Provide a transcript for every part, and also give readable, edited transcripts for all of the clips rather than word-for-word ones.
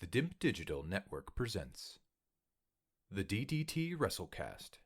The DIMP Digital Network presents the DDT WrestleCast.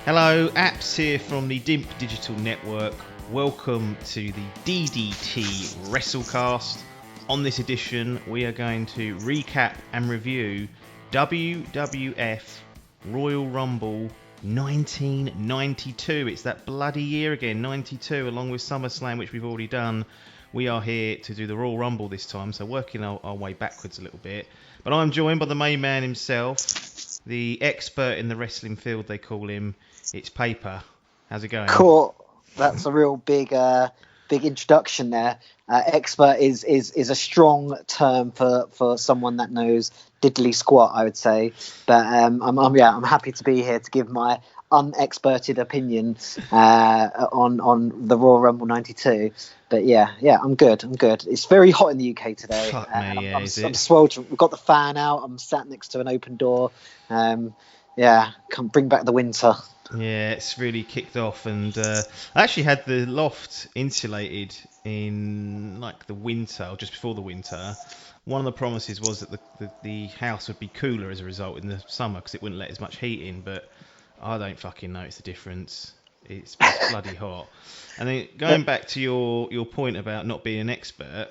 Hello, Apps here from the DIMP Digital Network. Welcome to the DDT WrestleCast. On this edition, we are going to recap and review WWF Royal Rumble 1992. It's that bloody year again, 92, along with SummerSlam, which we've already done. We are here to do the Royal Rumble this time, so working our way backwards a little bit. But I'm joined by the main man himself, the expert in the wrestling field, they call him. It's Piper. How's it going? Cool. That's a real big introduction there. Expert is a strong term for someone that knows diddly squat, I would say. But I'm happy to be here to give my unexperted opinion on the Royal Rumble 92. But yeah, I'm good. It's very hot in the UK today. Fuck me, yeah, I'm sweltering. We've got the fan out. I'm sat next to an open door. Come bring back the winter. Yeah, it's really kicked off, and I actually had the loft insulated in like the winter, or just before the winter. One of the promises was that the house would be cooler as a result in the summer because it wouldn't let as much heat in, but I don't fucking notice the difference. It's bloody hot. And then going back to your point about not being an expert,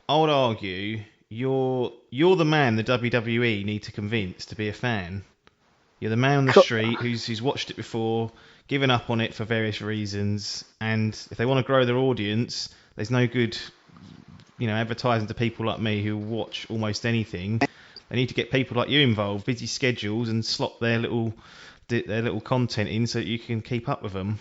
I would argue you're the man the WWE need to convince to be a fan. You're the man on the street who's watched it before, given up on it for various reasons, and if they want to grow their audience, there's no good, advertising to people like me who watch almost anything. They need to get people like you involved, busy schedules, and slot their little content in so that you can keep up with them.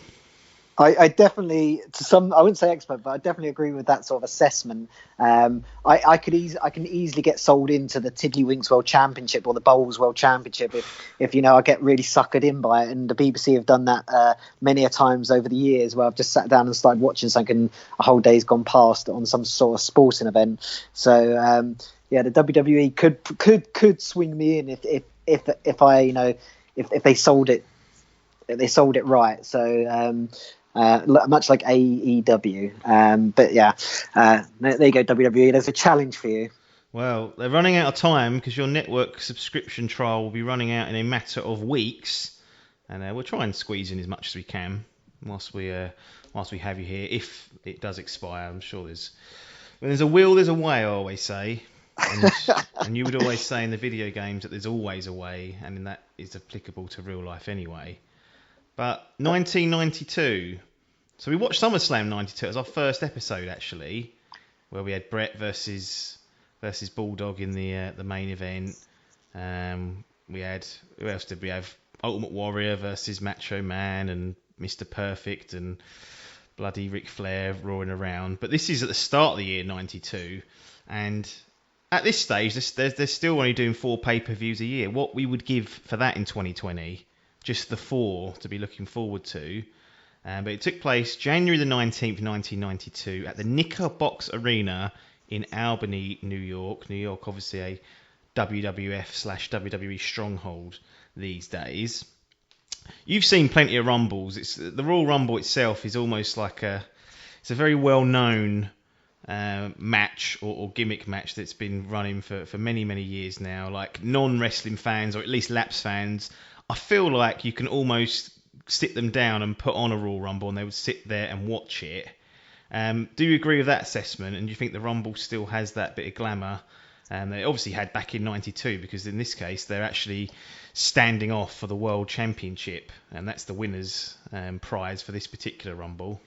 I definitely, I wouldn't say expert, but I definitely agree with that sort of assessment. I can easily get sold into the Tiddlywinks World Championship or the Bowls World Championship if I get really suckered in by it. And the BBC have done that many a times over the years, where I've just sat down and started watching something and a whole day's gone past on some sort of sporting event. So the WWE could swing me in if they sold it. If they sold it right. So. Much like AEW, but yeah, there you go, WWE. There's a challenge for you. Well, they're running out of time because your network subscription trial will be running out in a matter of weeks, and we'll try and squeeze in as much as we can whilst we have you here. If it does expire, I'm sure when there's a will, there's a way. I always say, and you would always say in the video games that there's always a way, and that is applicable to real life anyway. But 1992, so we watched SummerSlam 92 as our first episode actually, where we had Brett versus Bulldog in the main event. We had, who else did we have? Ultimate Warrior versus Macho Man and Mr. Perfect and bloody Ric Flair roaring around. But this is at the start of the year 92, and at this stage they're still only doing 4 pay-per-views a year. What we would give for that in 2020? Just the 4 to be looking forward to. But it took place January the 19th, 1992 at the Knickerbocker Arena in Albany, New York. New York, obviously a WWF/WWE stronghold these days. You've seen plenty of Rumbles. The Royal Rumble itself is almost like it's a very well-known match or gimmick match that's been running for many, many years now. Like non-wrestling fans, or at least lapsed fans, I feel like you can almost sit them down and put on a Royal Rumble and they would sit there and watch it. Do you agree with that assessment? And do you think the Rumble still has that bit of glamour they obviously had back in 92, because in this case they're actually standing off for the World Championship, and that's the winner's prize for this particular Rumble?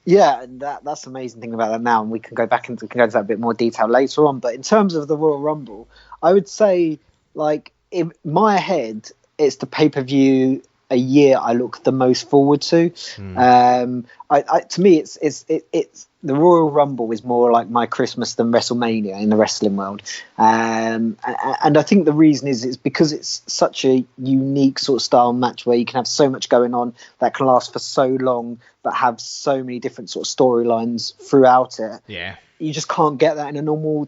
Yeah, and that's the amazing thing about that now, and we can go into that a bit more detail later on. But in terms of the Royal Rumble, I would say, like, in my head, it's the pay-per-view a year I look the most forward to. To me, it's the Royal Rumble is more like my Christmas than WrestleMania in the wrestling world. And I think the reason is because it's such a unique sort of style match where you can have so much going on that can last for so long, but have so many different sort of storylines throughout it. Yeah, you just can't get that in a normal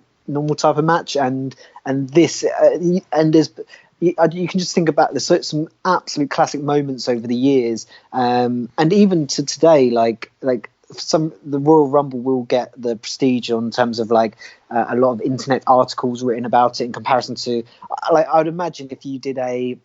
type of match. And this and there's. You can just think about some absolute classic moments over the years, and even to today, like the Royal Rumble will get the prestige in terms of like a lot of internet articles written about it in comparison to, like, I would imagine if you did a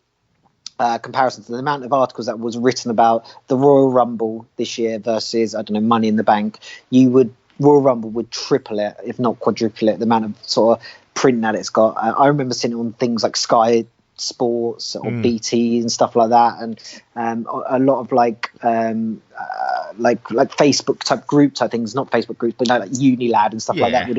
comparison to the amount of articles that was written about the Royal Rumble this year versus, I don't know, Money in the Bank, Royal Rumble would triple it, if not quadruple it, the amount of sort of print that it's got. I remember seeing it on things like Sky Sports or BT and stuff like that, and a lot of like Facebook type group type things, not Facebook groups, but like Unilad and stuff like that would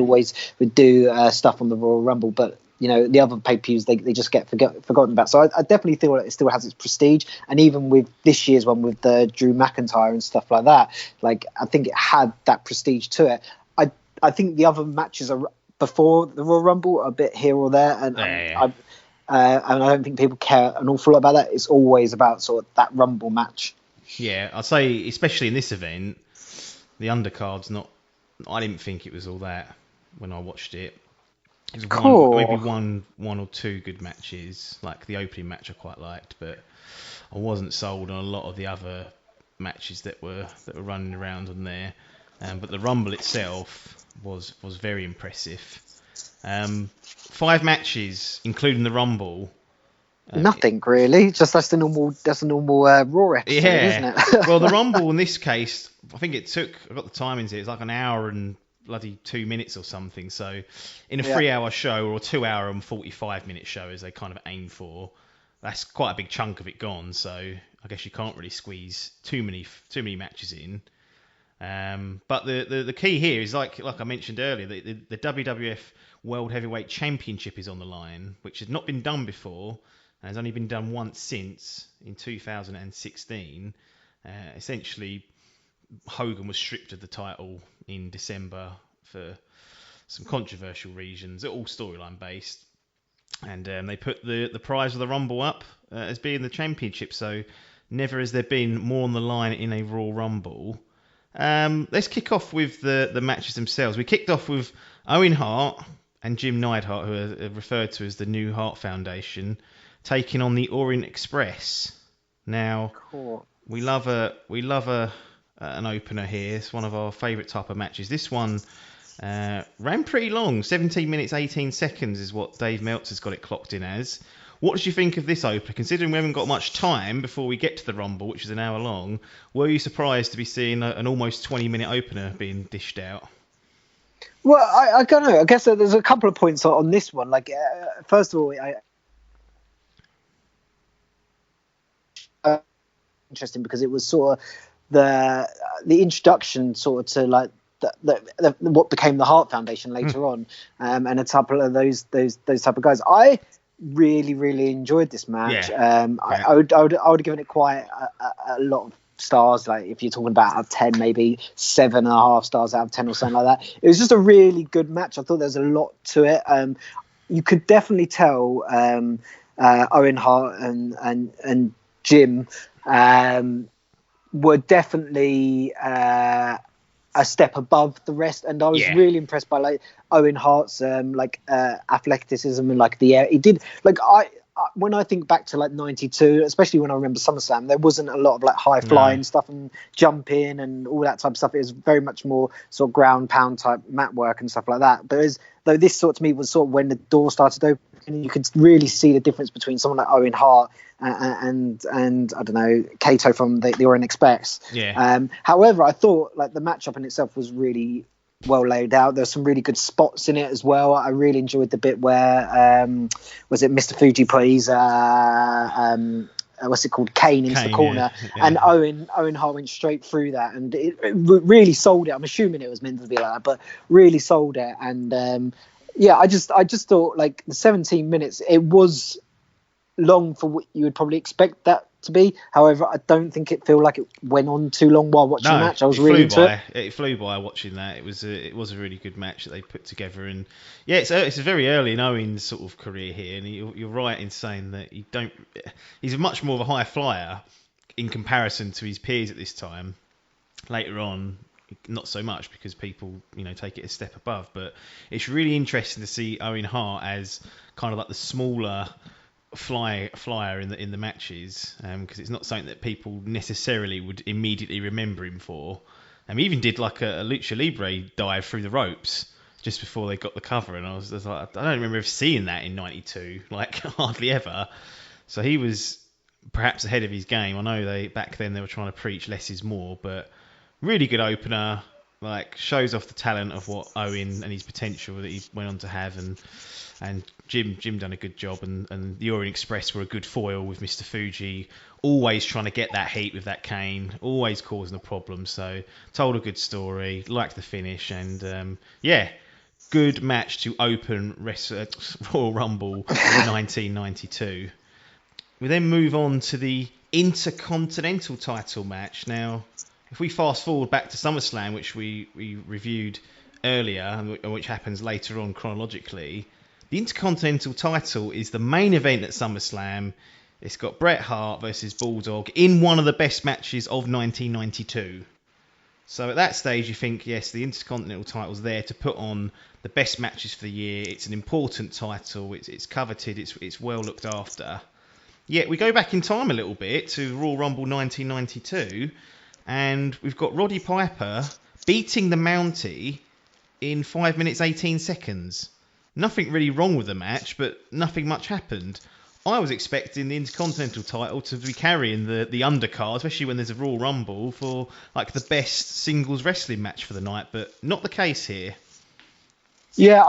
do stuff on the Royal Rumble. But you know, the other pay-per-views they just get forgotten about. So I definitely feel like it still has its prestige, and even with this year's one with the Drew McIntyre and stuff like that, like I think it had that prestige to it. I think the other matches are before the Royal Rumble are a bit here or there, and and I don't think people care an awful lot about that. It's always about sort of that Rumble match. Yeah, I'd say, especially in this event, the undercard's not. I didn't think it was all that when I watched it. It was maybe one or two good matches. Like the opening match I quite liked, but I wasn't sold on a lot of the other matches that were running around on there. But the Rumble itself was very impressive. 5 matches, including the Rumble. Nothing really, just that's a normal Raw episode, isn't it? Well, the Rumble in this case, I think it took. I got the timings here. It's like an hour and bloody 2 minutes or something. So, in a 3-hour show or a 2-hour and 45-minute show, as they kind of aim for, that's quite a big chunk of it gone. So, I guess you can't really squeeze too many matches in. But the key here is like I mentioned earlier, the WWF World Heavyweight Championship is on the line, which has not been done before and has only been done once since in 2016. Essentially, Hogan was stripped of the title in December for some controversial reasons, all storyline based, and they put the prize of the Rumble up as being the championship. So never has there been more on the line in a Royal Rumble. Let's kick off with the matches themselves. We kicked off with Owen Hart and Jim Neidhart, who are referred to as the New Hart Foundation, taking on the Orient Express. Now, we love an opener here. It's one of our favourite type of matches. This one ran pretty long. 17 minutes 18 seconds is what Dave Meltzer's got it clocked in as. What did you think of this opener? Considering we haven't got much time before we get to the Rumble, which is an hour long, were you surprised to be seeing an almost 20-minute opener being dished out? Well, I don't know. I guess there's a couple of points on this one. Like, first of all, interesting because it was sort of the introduction sort of to like the what became the Hart Foundation later on, and a couple of those type of guys. I really enjoyed this match. I would have given it quite a lot of stars. Like if you're talking about out of 10, maybe 7.5 stars out of 10 or something like that. It was just a really good match. I thought there's a lot to it. You could definitely tell Owen Hart and Jim were definitely a step above the rest, and I was really impressed by like Owen Hart's athleticism and like the air he did. Like I when I think back to like 92, especially when I remember SummerSlam, there wasn't a lot of like high flying stuff and jumping and all that type of stuff. It was very much more sort of ground pound type mat work and stuff like that. But though this sort of to me was sort of when the door started opening, you could really see the difference between someone like Owen Hart and I don't know, Kato from the Orient Express. However, I thought like the matchup in itself was really well laid out. There's some really good spots in it as well. I really enjoyed the bit where was it Mr. Fuji put his what's it called, Kane into the corner, and Owen Hart went straight through that, and it really sold it. I'm assuming it was meant to be like that, but really sold it. And I just thought like the 17 minutes, it was long for what you would probably expect that to be. However, I don't think it felt like it went on too long while watching the match. I was really into it. It flew by watching that. It was a really good match that they put together, and yeah, it's very early in Owen's sort of career here, and you're right in saying that he's much more of a high flyer in comparison to his peers at this time. Later on, not so much because people, take it a step above. But it's really interesting to see Owen Hart as kind of like the smaller flyer in the matches, because it's not something that people necessarily would immediately remember him for. He even did like a lucha libre dive through the ropes just before they got the cover, and I was like, I don't remember seeing that in '92, like hardly ever. So he was perhaps ahead of his game. I know back then they were trying to preach less is more, but really good opener, like shows off the talent of what Owen and his potential that he went on to have, and Jim done a good job, and the Orient Express were a good foil with Mr. Fuji, always trying to get that heat with that cane, always causing a problem. So told a good story, liked the finish, and good match to open Royal Rumble in 1992. We then move on to the Intercontinental title match. Now, if we fast forward back to SummerSlam, which we reviewed earlier, and which happens later on chronologically, the Intercontinental title is the main event at SummerSlam. It's got Bret Hart versus Bulldog in one of the best matches of 1992. So at that stage, you think, yes, the Intercontinental title's there to put on the best matches for the year. It's an important title. It's coveted. It's well looked after. Yet we go back in time a little bit to Royal Rumble 1992, and we've got Roddy Piper beating the Mountie in 5 minutes 18 seconds. Nothing really wrong with the match, but nothing much happened. I was expecting the Intercontinental title to be carrying the undercard, especially when there's a Royal Rumble, for like the best singles wrestling match for the night, but not the case here. Yeah,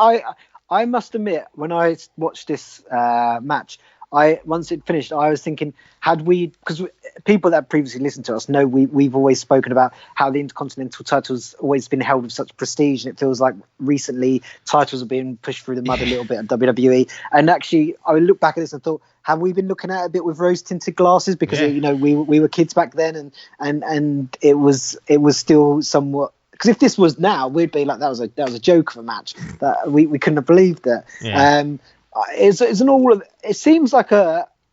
I must admit, when I watched this match, once it finished, I was thinking, because people that previously listened to us know we've always spoken about how the Intercontinental title's always been held with such prestige, and it feels like recently titles are being pushed through the mud a little bit at WWE. And actually, I look back at this and thought, have we been looking at it a bit with rose-tinted glasses? Because we were kids back then, and it was still somewhat. Because if this was now, we'd be like, that was a joke of a match that we couldn't have believed that. Yeah. It's an all. It seems like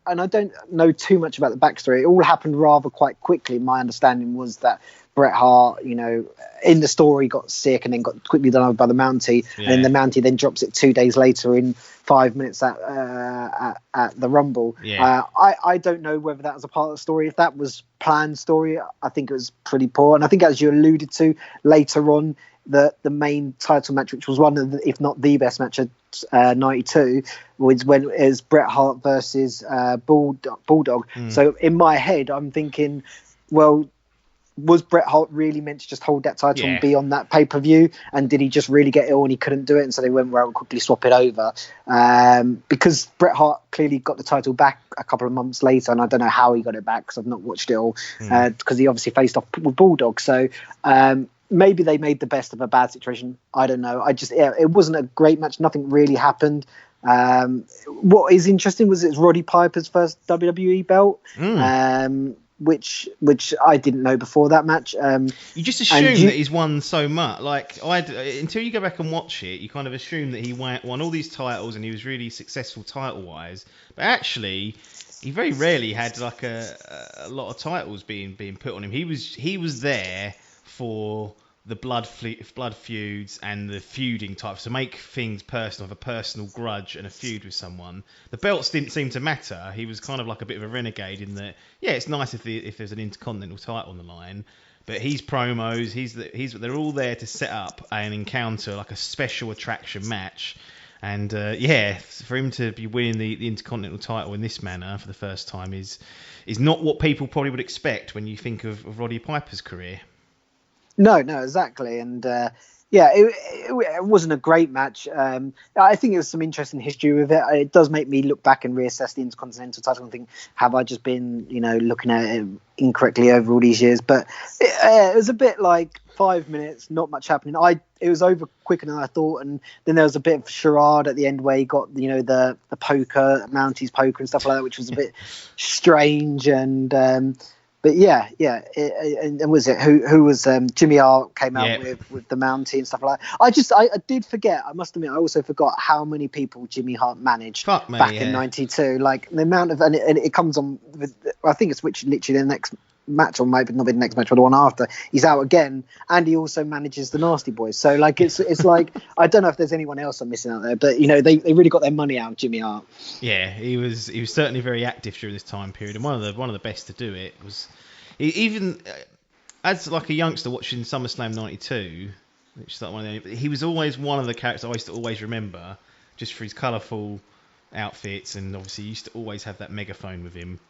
and I don't know too much about the backstory. It all happened rather quite quickly. My understanding was that Bret Hart, in the story got sick and then got quickly done over by the Mountie, and then the Mountie then drops it 2 days later in 5 minutes at the Rumble. Yeah. I don't know whether that was a part of the story. If that was planned story, I think it was pretty poor. And I think, as you alluded to later on, the main title match, which was one of the, if not the best match of 92, was when it was Bret Hart versus Bulldog. So in my head, I'm thinking, well, was Bret Hart really meant to just hold that title and be on that pay-per-view? And did he just really get ill and he couldn't do it? And so they went well and quickly swap it over. Because Bret Hart clearly got the title back a couple of months later, and I don't know how he got it back because I've not watched it all, because he obviously faced off with Bulldog. So maybe they made the best of a bad situation. I don't know. It wasn't a great match. Nothing really happened. What is interesting was it's Roddy Piper's first WWE belt. Which I didn't know before that match. You just assume that he's won so much. Like until you go back and watch it, you kind of assume that he won all these titles and he was really successful title-wise. But actually, he very rarely had like a lot of titles being put on him. He was there for the blood feuds and the feuding types, to make things personal, have a personal grudge and a feud with someone. The belts didn't seem to matter. He was kind of like a bit of a renegade in that, it's nice if there's an Intercontinental title on the line, but his promos, they're all there to set up an encounter, like a special attraction match. And for him to be winning the Intercontinental title in this manner for the first time is not what people probably would expect when you think of Roddy Piper's career. No, exactly, and it wasn't a great match. I think there's some interesting history with it. It does make me look back and reassess the Intercontinental title and think, have I just been, looking at it incorrectly over all these years? But it was a bit like 5 minutes, not much happening. It was over quicker than I thought, and then there was a bit of charade at the end where he got, the poker, Mountie's poker and stuff like that, which was a bit strange and. But and was it who was Jimmy Hart came out with the Mountie and stuff like that. I did forget. I must admit, I also forgot how many people Jimmy Hart managed back in '92. Like the amount of and it comes on. I think it's literally the next match, or maybe not the next match, but the one after. He's out again, and he also manages the Nasty Boys. So like it's like I don't know if there's anyone else I'm missing out there, but they really got their money out of Jimmy Hart. Yeah, he was certainly very active during this time period, and one of the best to do it was. Even as like a youngster watching SummerSlam '92, which is like one of the, he was always one of the characters I used to always remember, just for his colourful outfits, and obviously he used to always have that megaphone with him.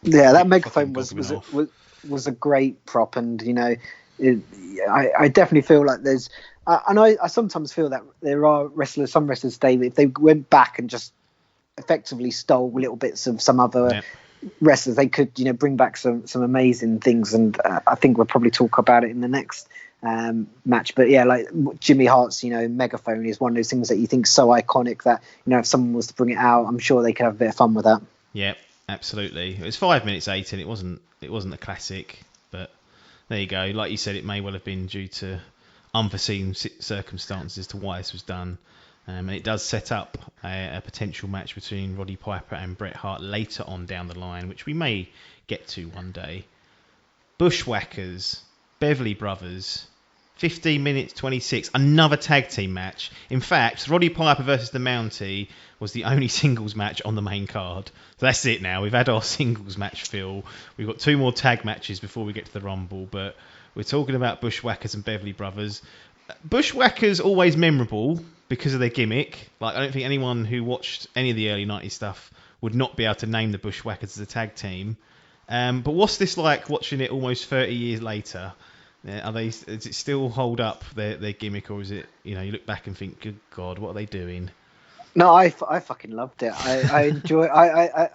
Yeah, that megaphone was a great prop, and I definitely feel like there's, and I sometimes feel that there are some wrestlers today, if they went back and just effectively stole little bits of some other. Wrestlers, they could bring back some amazing things, and I think we'll probably talk about it in the next match. But like Jimmy Hart's megaphone is one of those things that you think so iconic that if someone was to bring it out, I'm sure they could have a bit of fun with that. Yeah, absolutely. It was 5 minutes 18. It wasn't a classic, but there you go. Like you said, it may well have been due to unforeseen circumstances as to why this was done. And it does set up a potential match between Roddy Piper and Bret Hart later on down the line, which we may get to one day. Bushwhackers, Beverly Brothers, 15 minutes 26, another tag team match. In fact, Roddy Piper versus the Mountie was the only singles match on the main card. So that's it now. We've had our singles match fill. We've got 2 more tag matches before we get to the Rumble, but we're talking about Bushwhackers and Beverly Brothers. Bushwhackers always memorable because of their gimmick. Like, I don't think anyone who watched any of the early 90s stuff would not be able to name the Bushwhackers as a tag team. But what's this like watching it almost 30 years later? Does it still hold up their gimmick, or is it, you look back and think, good God, what are they doing? No, I fucking loved it. I enjoy. I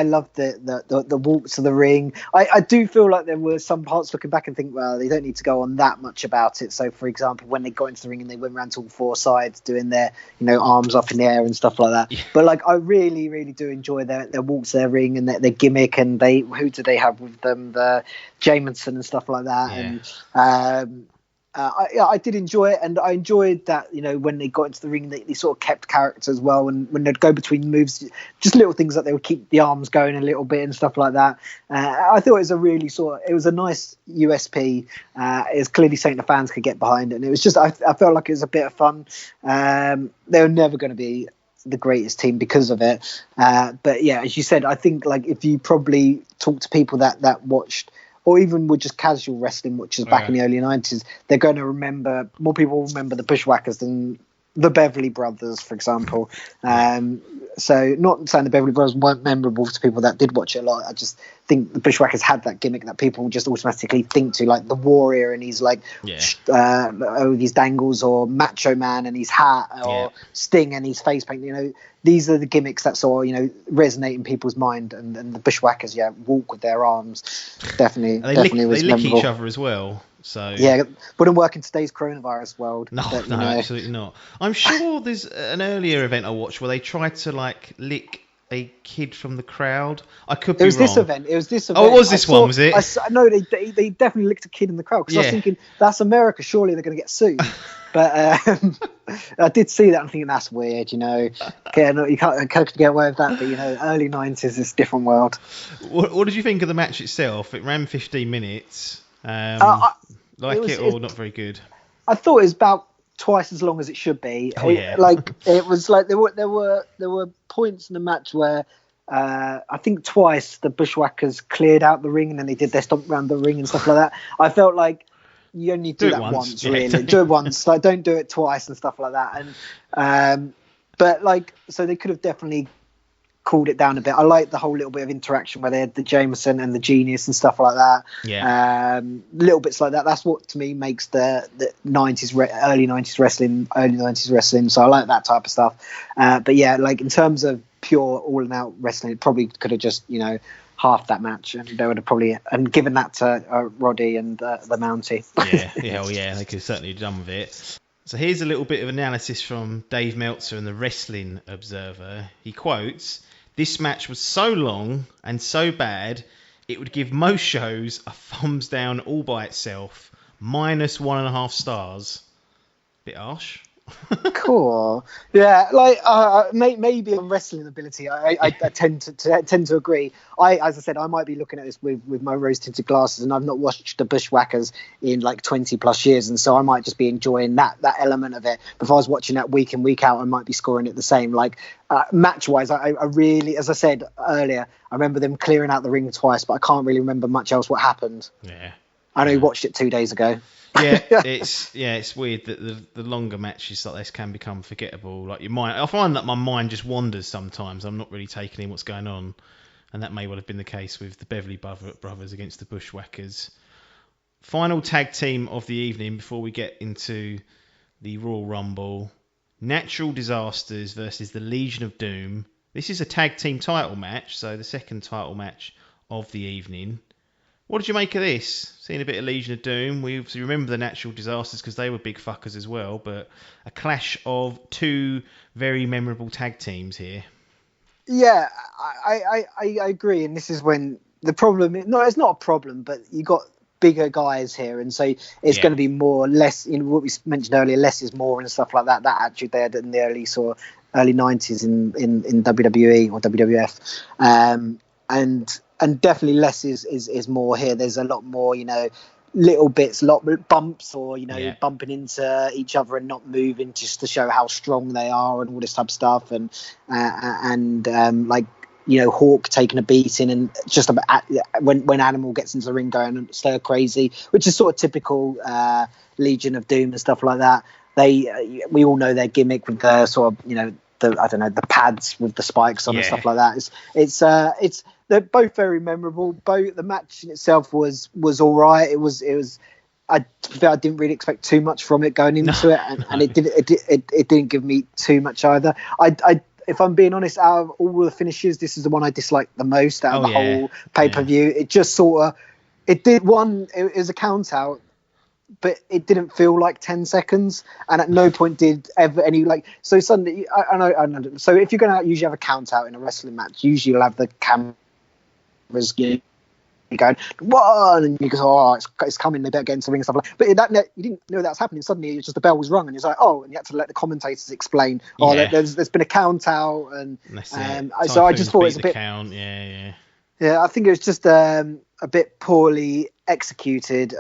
loved the walk to the ring. I do feel like there were some parts looking back and think, well, they don't need to go on that much about it. So, for example, when they got into the ring and they went around to all 4 sides doing their, arms up in the air and stuff like that. Yeah. But like, I really, really do enjoy their walk to their ring and their gimmick. And who do they have with them? The Jamison and stuff like that. Yeah. And I did enjoy it, and I enjoyed that when they got into the ring they sort of kept character as well, and when they'd go between moves, just little things that they would keep the arms going a little bit and stuff like that. I thought it was a nice USP. It was clearly something the fans could get behind, and it was just I felt like it was a bit of fun. They were never going to be the greatest team because of it, but yeah, as you said, I think like if you probably talk to people that watched or even were just casual wrestling watchers back in the early 90s, they're going to remember, more people remember the Bushwhackers than the Beverly Brothers, for example. So not saying the Beverly Brothers weren't memorable to people that did watch it a lot. I just think the Bushwhackers had that gimmick that people just automatically think to, like the Warrior and he's like, these dangles, or Macho Man and his hat, or Sting and his face paint. These are the gimmicks that sort of, resonate in people's mind. And the Bushwhackers, walk with their arms. Definitely was they lick memorable. Each other as well. So wouldn't work in today's coronavirus world. No, absolutely not. I'm sure there's an earlier event I watched where they tried to like lick a kid from the crowd. I could be wrong. It was this event. Oh, it was this one, was it? No, they definitely licked a kid in the crowd, because I was thinking, that's America, surely they're going to get sued. But I did see that and thinking, that's weird, you can't get away with that. But early 90s is a different world. What did you think of the match itself? It ran 15 minutes. Or not very good? I thought it was about twice as long as it should be. It was like there were points in the match where I think twice the Bushwhackers cleared out the ring and then they did their stomp around the ring and stuff like that. I felt like you only do that once really. Do it once, like don't do it twice and stuff like that. And but like, so they could have definitely cooled it down a bit. I like the whole little bit of interaction where they had the Jameson and the Genius and stuff like that. Yeah. Little bits like that. That's what to me makes the 90s, early 90s wrestling. So I like that type of stuff. But yeah, like in terms of pure all and out wrestling, it probably could have just, half that match, and they would have probably given that to Roddy and the Mountie. Yeah, they could have certainly done with it. So here's a little bit of analysis from Dave Meltzer in the Wrestling Observer. He quotes, "This match was so long and so bad, it would give most shows a thumbs down all by itself, -1.5 stars." Bit harsh. Cool. Yeah, like maybe on wrestling ability, I tend to agree. As I said, I might be looking at this with my rose-tinted glasses, and I've not watched the Bushwhackers in like 20 plus years, and so I might just be enjoying that element of it. But if I was watching that week in, week out, I might be scoring it the same. Like match-wise, I really, as I said earlier, I remember them clearing out the ring twice, but I can't really remember much else what happened. Yeah. I know you watched it 2 days ago. It's weird that the longer matches like this can become forgettable. Like I find that my mind just wanders sometimes. I'm not really taking in what's going on, and that may well have been the case with the Beverly Brothers against the Bushwhackers. Final tag team of the evening before we get into the Royal Rumble: Natural Disasters versus the Legion of Doom. This is a tag team title match, so the second title match of the evening. What did you make of this? Seeing a bit of Legion of Doom. We obviously remember the Natural Disasters because they were big fuckers as well, but a clash of two very memorable tag teams here. Yeah, I agree, and this is when the problem. No, it's not a problem, but you got bigger guys here, and so it's going to be more less. What we mentioned earlier, less is more and stuff like that. That attitude they had in the early 90s in WWE or WWF, and definitely less is more here. There's a lot more, little bits, a lot of bumps, or bumping into each other and not moving just to show how strong they are and all this type of stuff, and Hawk taking a beating, and just about when Animal gets into the ring going stir crazy, which is sort of typical Legion of Doom and stuff like that. We all know their gimmick with the sort of the pads with the spikes on and stuff like that. It's they're both very memorable. Both the match in itself was all right. It was. I didn't really expect too much from it going into it, and it didn't give me too much either. If I'm being honest, out of all the finishes, this is the one I disliked the most out of the whole pay-per-view. It just sort of it was a count out, but it didn't feel like 10 seconds, and at no point did ever any so suddenly I know. So if you're going to usually have a count out in a wrestling match, usually you'll have the cameras going one, and you go, it's coming, they better get into the ring and stuff like that. But in that you didn't know that was happening. Suddenly it's just the bell was rung, and it's like, and you had to let the commentators explain, there's been a count out, and so I just thought it's a bit count. I think it was just a bit poorly executed,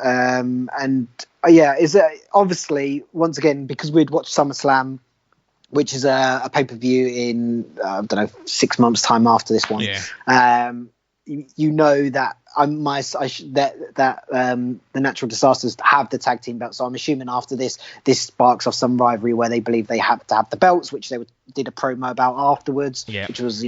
is obviously once again because we'd watched SummerSlam, which is a pay-per-view in 6 months time after this one. That the Natural Disasters have the tag team belts, so I'm assuming after this sparks off some rivalry where they believe they have to have the belts, which they did a promo about afterwards, which was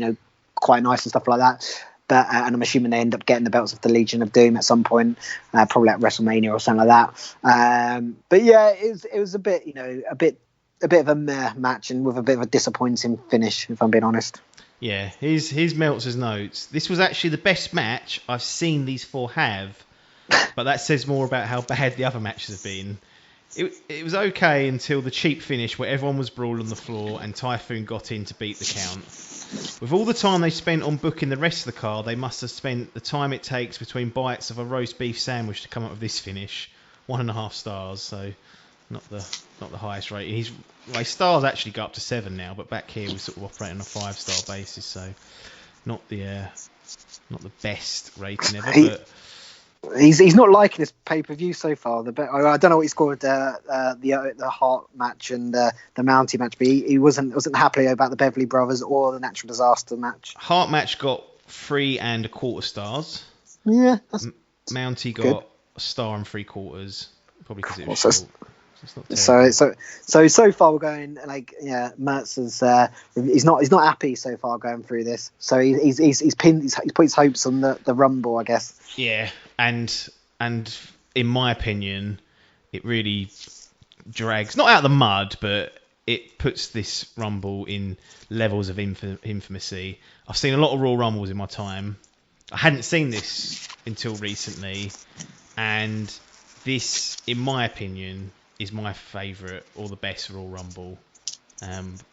quite nice and stuff like that. But and I'm assuming they end up getting the belts of the Legion of Doom at some point, probably at WrestleMania or something like that. But yeah, it was a bit a bit of a meh match, and with a bit of a disappointing finish, if I'm being honest. Yeah, here's Meltzer's notes. This was actually the best match I've seen these four have, but that says more about how bad the other matches have been. It was okay until the cheap finish where everyone was brawling on the floor and Typhoon got in to beat the count. With all the time they spent on booking the rest of the card, they must have spent the time it takes between bites of a roast beef sandwich to come up with this finish. 1.5 stars, so not the highest rating. His stars actually go up to 7 now, but back here we sort of operate on a 5-star basis, so not the best rating ever. But he's not liking this pay-per-view so far. I don't know what he scored the Hart match and the Mountie match, but he wasn't happy about the Beverly Brothers or the Natural Disaster match. Hart match got 3.25 stars. Yeah, that's Mountie got good. 1.75 stars, probably because it was short. It's not terrible. So far we're going like Mertz is he's not happy so far going through this. So he's put his hopes on the Rumble, I guess. Yeah, and in my opinion, it really drags not out of the mud, but it puts this Rumble in levels of infamy. I've seen a lot of Royal Rumbles in my time. I hadn't seen this until recently, and this, in my opinion, is my favourite or the best Royal Rumble.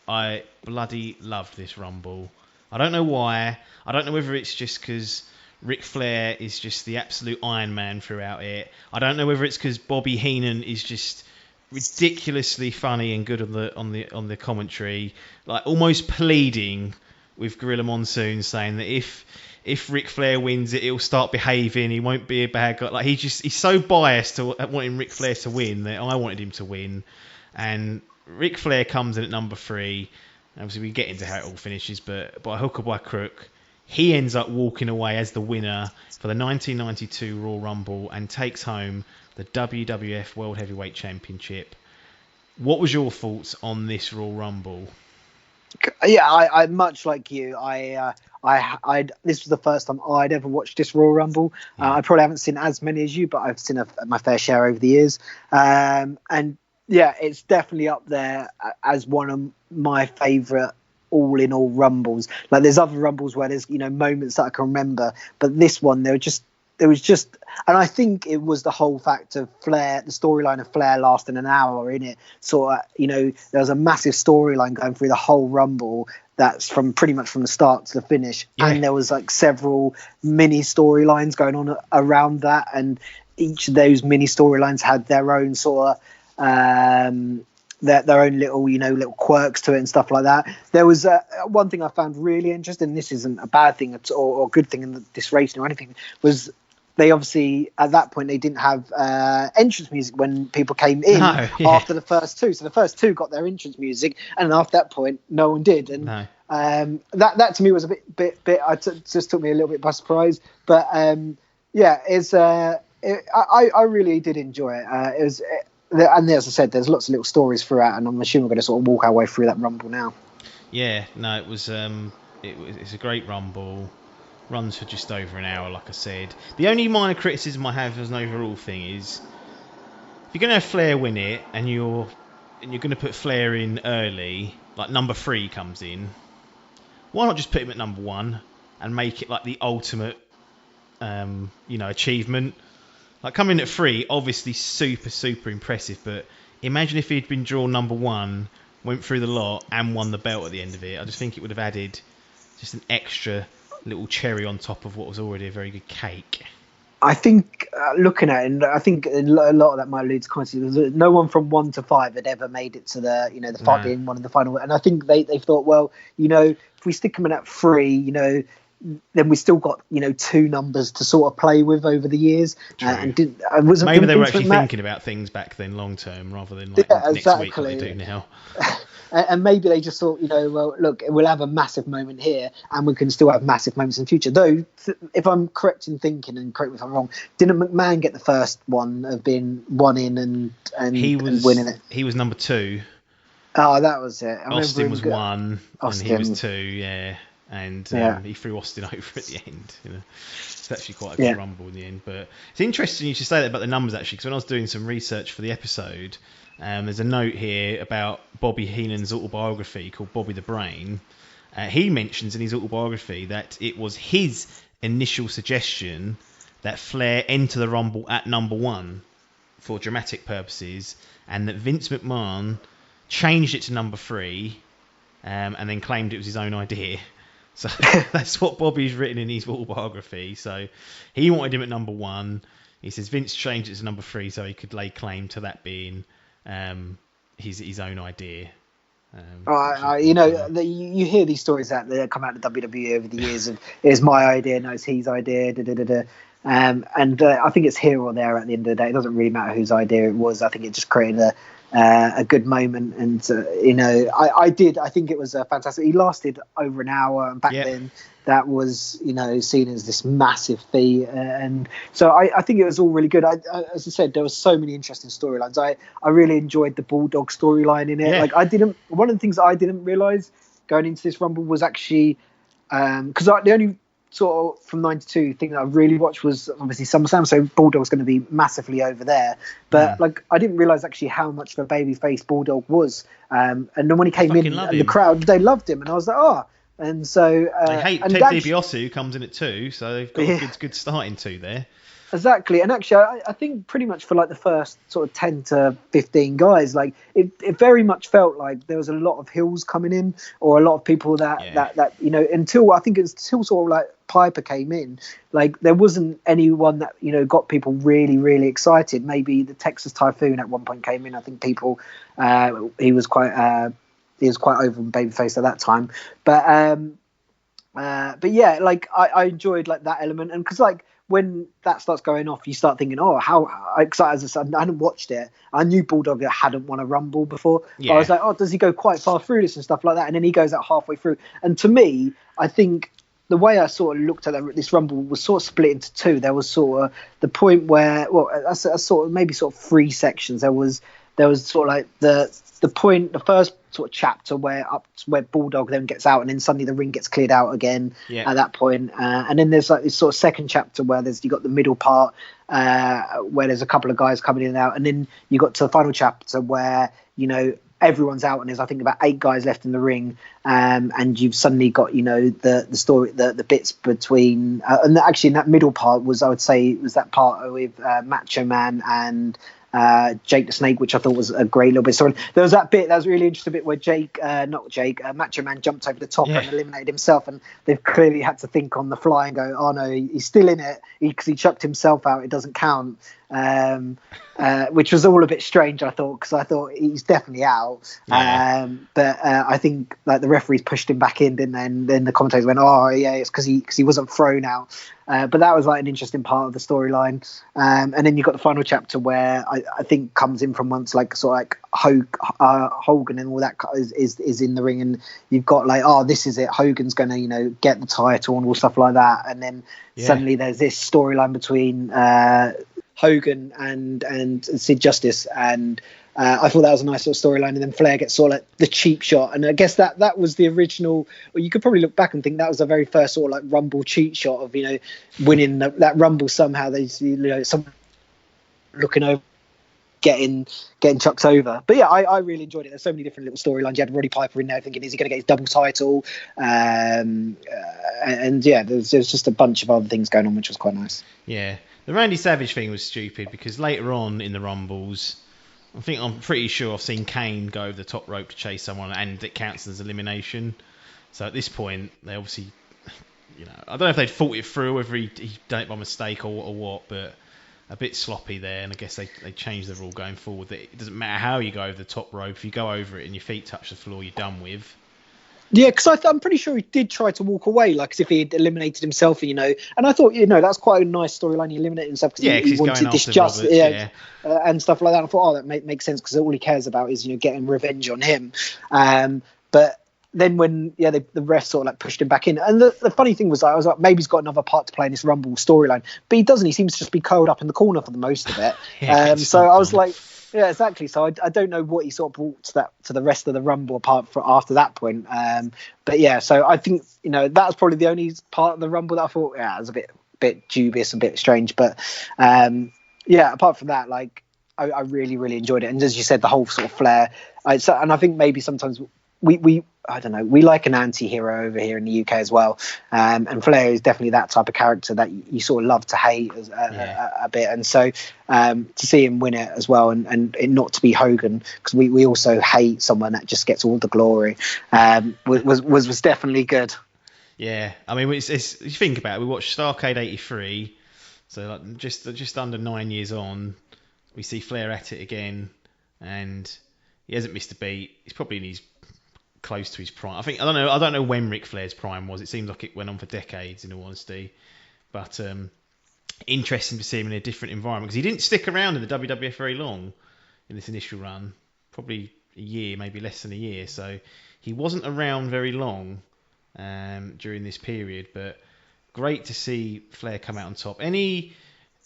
I bloody loved this Rumble. I don't know why. I don't know whether it's just because Ric Flair is just the absolute Iron Man throughout it. I don't know whether it's because Bobby Heenan is just ridiculously funny and good on the commentary, like almost pleading with Gorilla Monsoon, saying that if Ric Flair wins it, he'll start behaving. He won't be a bad guy. Like he's so biased to wanting Ric Flair to win that I wanted him to win. And Ric Flair comes in at number 3. Obviously, we get into how it all finishes, but by hook or by crook, he ends up walking away as the winner for the 1992 Royal Rumble and takes home the WWF World Heavyweight Championship. What was your thoughts on this Royal Rumble? Yeah, I much like you. This was the first time I'd ever watched this Royal Rumble. I probably haven't seen as many as you, but I've seen my fair share over the years. And yeah, it's definitely up there as one of my favourite all-in-all Rumbles. Like there's other Rumbles where there's moments that I can remember, but this one there was just, and I think it was the whole fact of Flair, the storyline of Flair lasting an hour in it. So, there was a massive storyline going through the whole Rumble that's from pretty much from the start to the finish. Yeah. And there was like several mini storylines going on around that. And each of those mini storylines had their own sort of, their own little quirks to it and stuff like that. There was one thing I found really interesting. This isn't a bad thing or a good thing in this racing or anything. Was they obviously at that point they didn't have entrance music when people came in after the first two. So the first two got their entrance music, and after that point, no one did. And that to me was a bit. Just took me a little bit by surprise. But I really did enjoy it. And as I said, there's lots of little stories throughout, and I'm assuming we're going to sort of walk our way through that Rumble now. Yeah, no, it was it's a great Rumble. Runs for just over an hour, like I said. The only minor criticism I have as an overall thing is if you're going to have Flair win it and you're going to put Flair in early, like number 3 comes in, why not just put him at number 1 and make it like the ultimate achievement? Like coming in at 3, obviously super impressive, but imagine if he'd been drawn number 1, went through the lot and won the belt at the end of it. I just think it would have added just an extra little cherry on top of what was already a very good cake. I think looking at it, and I think a lot of that might allude to constantly, no one from 1 to 5 had ever made it to the fight being one of the final. And I think they thought, well, if we stick them in at 3, then we still got 2 numbers to sort of play with over the years. Maybe they were actually thinking about things back then long term rather than next week like they do now. And maybe they just thought, well, look, we'll have a massive moment here and we can still have massive moments in the future. Though, if I'm correct in thinking, and correct me if I'm wrong, didn't McMahon get the first one of being one in and winning it? He was number 2. Oh, that was it. Austin was 1 and he was 2, yeah. And he threw Austin over at the end. It's actually quite a good Rumble in the end. But it's interesting you should say that about the numbers, actually, because when I was doing some research for the episode, there's a note here about Bobby Heenan's autobiography called Bobby the Brain. He mentions in his autobiography that it was his initial suggestion that Flair enter the Rumble at number 1 for dramatic purposes, and that Vince McMahon changed it to number 3 and then claimed it was his own idea. So that's what Bobby's written in his autobiography. So he wanted him at number 1. He says Vince changed it to number 3 so he could lay claim to that being his own idea. You hear these stories that come out of WWE over the years of it's my idea, no, it's his idea, and I think it's here or there at the end of the day. It doesn't really matter whose idea it was. I think it just created a good moment. And I think it was fantastic. He lasted over an hour, and back then that was seen as this massive feat. And so I think it was all really good. As I said, there were so many interesting storylines. I really enjoyed the Bulldog storyline in it. Like one of the things I didn't realize going into this Rumble was actually because the only sort of from 92 thing that I really watched was obviously SummerSlam, so Bulldog's going to be massively over there, but like I didn't realize actually how much of a babyface Bulldog was, and then when he came in and the crowd, they loved him, and I was like, and so they hate Ted DiBiase, who comes in at 2, so they've got a good starting 2 there. Exactly, and actually, I think pretty much for like the first sort of 10 to 15 guys, like it very much felt like there was a lot of heels coming in, or a lot of people that until I think it's till sort of like Piper came in, like there wasn't anyone that got people really really excited. Maybe the Texas Typhoon at one point came in. I think people he was quite over babyface at that time, but yeah, like I enjoyed like that element, and because like when that starts going off, you start thinking, how excited. As I said, I hadn't watched it. I knew Bulldog hadn't won a Rumble before. But I was like, does he go quite far through this and stuff like that? And then he goes out halfway through. And to me, I think the way I sort of looked at this Rumble was sort of split into 2. There was sort of the point where, that's sort of maybe sort of 3 sections. There was sort of like the point, the first sort of chapter where Bulldog then gets out, and then suddenly the ring gets cleared out again at that point. And then there's like this sort of second chapter where you got the middle part where there's a couple of guys coming in and out, and then you got to the final chapter where everyone's out and there's I think about 8 guys left in the ring, and you've suddenly got the story, the bits between and actually in that middle part was, I would say, was that part with Macho Man and Jake the Snake, which I thought was a great little bit. So there was that bit that was really interesting, bit where Macho Man jumped over the top and eliminated himself, and they've clearly had to think on the fly and go, oh no, he's still in it because he chucked himself out, it doesn't count. Which was all a bit strange, I thought, because I thought he's definitely out. But I think like the referees pushed him back in, didn't they? And then the commentators went, oh yeah, it's because he wasn't thrown out. But that was like an interesting part of the storyline. And then you've got the final chapter where I think comes in from once like sort of like Hogan and all that is in the ring, and you've got like, this is it, Hogan's going to get the title and all stuff like that. And then suddenly there's this storyline between Hogan and Sid Justice, and I thought that was a nice little storyline. And then Flair gets sort of like the cheap shot, and I guess that was the original. Well, you could probably look back and think that was the very first sort of like Rumble cheat shot of winning that Rumble somehow. They some looking over, getting chucked over. But yeah, I really enjoyed it. There's so many different little storylines. You had Roddy Piper in there thinking, is he going to get his double title? And yeah, there's just a bunch of other things going on, which was quite nice. Yeah. The Randy Savage thing was stupid because later on in the Rumbles, I'm pretty sure I've seen Kane go over the top rope to chase someone, and it counts as elimination. So at this point, they obviously, I don't know if they'd thought it through, whether he'd done it by mistake or what, but a bit sloppy there. And I guess they changed the rule going forward that it doesn't matter how you go over the top rope. If you go over it and your feet touch the floor, you're done with. Yeah, because I'm pretty sure he did try to walk away, like as if he had eliminated himself, and I thought, that's quite a nice storyline. He eliminated himself because he wanted this justice, and stuff like that. I thought, that makes sense because all he cares about is getting revenge on him. But then when the ref sort of like pushed him back in, and the funny thing was, I was like, maybe he's got another part to play in this Rumble storyline, but he doesn't. He seems to just be curled up in the corner for the most of it. So I was like. Yeah, exactly. So I don't know what he sort of brought to the rest of the Rumble apart from after that point. But yeah, so I think that was probably the only part of the Rumble that I thought it was a bit dubious, a bit strange. But yeah, apart from that, like I really really enjoyed it. And as you said, the whole sort of Flair. And I think maybe sometimes we I don't know, we like an anti-hero over here in the UK as well, and Flair is definitely that type of character that you sort of love to hate a bit, and so to see him win it as well, and it not to be Hogan, because we also hate someone that just gets all the glory, was definitely good. Yeah, I mean, it's you think about it, we watched Starrcade '83, so like just under 9 years on, we see Flair at it again, and he hasn't missed a beat. He's probably in his close to his prime. I don't know when Ric Flair's prime was. It seems like it went on for decades, in all honesty. But interesting to see him in a different environment, because he didn't stick around in the WWF very long in this initial run. probably a year, maybe less than a year. So he wasn't around very long during this period, but great to see Flair come out on top. Any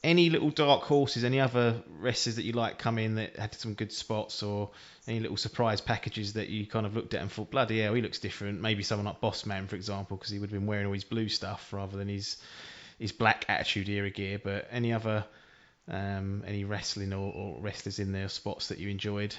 little dark horses, any other wrestlers that you like come in that had some good spots, or any little surprise packages that you kind of looked at and thought, bloody hell, he looks different? Maybe someone like Boss Man, for example, because he would have been wearing all his blue stuff rather than his black Attitude Era gear. But any other any wrestling or wrestlers in there, spots that you enjoyed?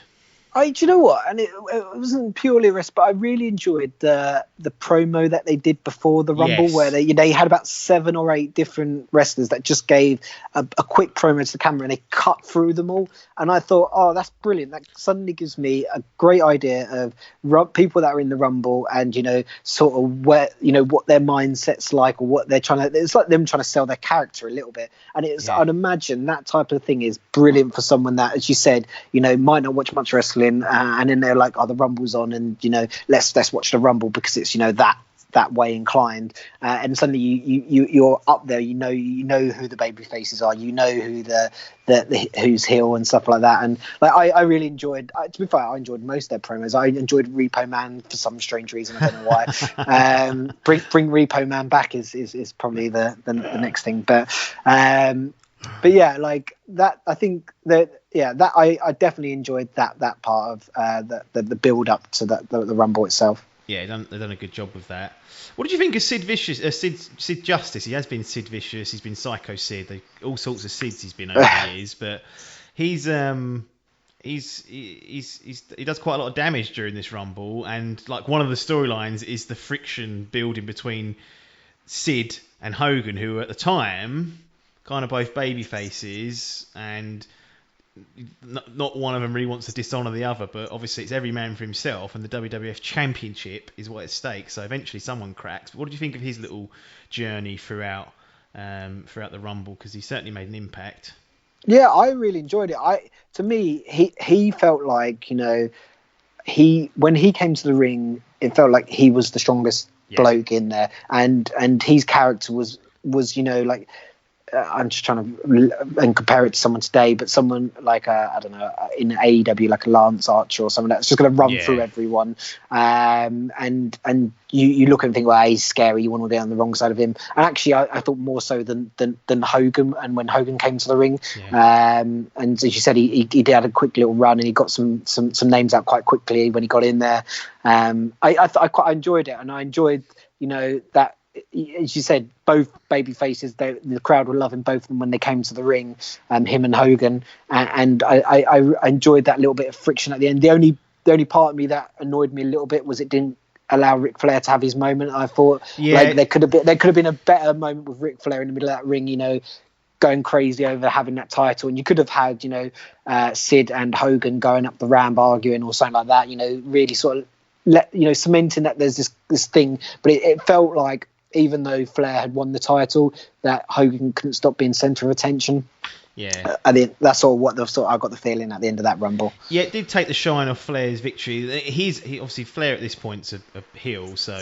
Do you know what? And it wasn't purely a rest, but I really enjoyed the promo that they did before the Rumble, Yes. where they had about 7 or 8 different wrestlers that just gave a quick promo to the camera, and they cut through them all. And I thought, oh, that's brilliant. That suddenly gives me a great idea of people that are in the Rumble, and sort of where what their mindset's like, or what they're trying to. It's like them trying to sell their character a little bit. And I'd imagine that type of thing is brilliant for someone that, as you said, might not watch much wrestling. And then they're like, oh, the Rumble's on, and let's watch the Rumble because it's that way inclined, and suddenly you're up there, you know who the baby faces are, who the who's heel and stuff like that. And like I really enjoyed, to be fair, I enjoyed most of their promos. I enjoyed Repo Man for some strange reason, I don't know why. Bring Repo Man back is probably the next thing, but yeah, like that, I think that I definitely enjoyed that part of the build up to the Rumble itself. Yeah, they've done a good job with that. What did you think of Sid Justice? He has been Sid Vicious, he's been Psycho Sid, all sorts of Sids he's been over the years, but he does quite a lot of damage during this Rumble, and like one of the storylines is the friction building between Sid and Hogan, who at the time kind of both baby faces, and not one of them really wants to dishonour the other, but obviously it's every man for himself, and the WWF Championship is what at stake, so eventually someone cracks. But what did you think of his little journey throughout the Rumble? Because he certainly made an impact. Yeah, I really enjoyed it. To me, he felt like, when he came to the ring, it felt like he was the strongest bloke in there, and his character was like, I'm just trying to compare it to someone today, but someone like I don't know, in AEW, like a Lance Archer or someone that's just going to run through everyone, and you look and think, well, he's scary, you want to be on the wrong side of him. And actually I thought more so than Hogan, and when Hogan came to the ring, and as you said, he did have a quick little run, and he got some names out quite quickly when he got in there. I quite enjoyed it, and I enjoyed that, as you said, both baby faces, the crowd were loving both of them when they came to the ring, him and Hogan, and I enjoyed that little bit of friction at the end. The only part of me that annoyed me a little bit was it didn't allow Ric Flair to have his moment. I thought like there could have been a better moment with Ric Flair in the middle of that ring, going crazy over having that title, and you could have had Sid and Hogan going up the ramp arguing or something like that, really sort of cementing that there's this thing. But it felt like, even though Flair had won the title, that Hogan couldn't stop being centre of attention. Yeah, that's all what I got the feeling at the end of that Rumble. Yeah, it did take the shine off Flair's victory. He obviously, Flair at this point's a heel, so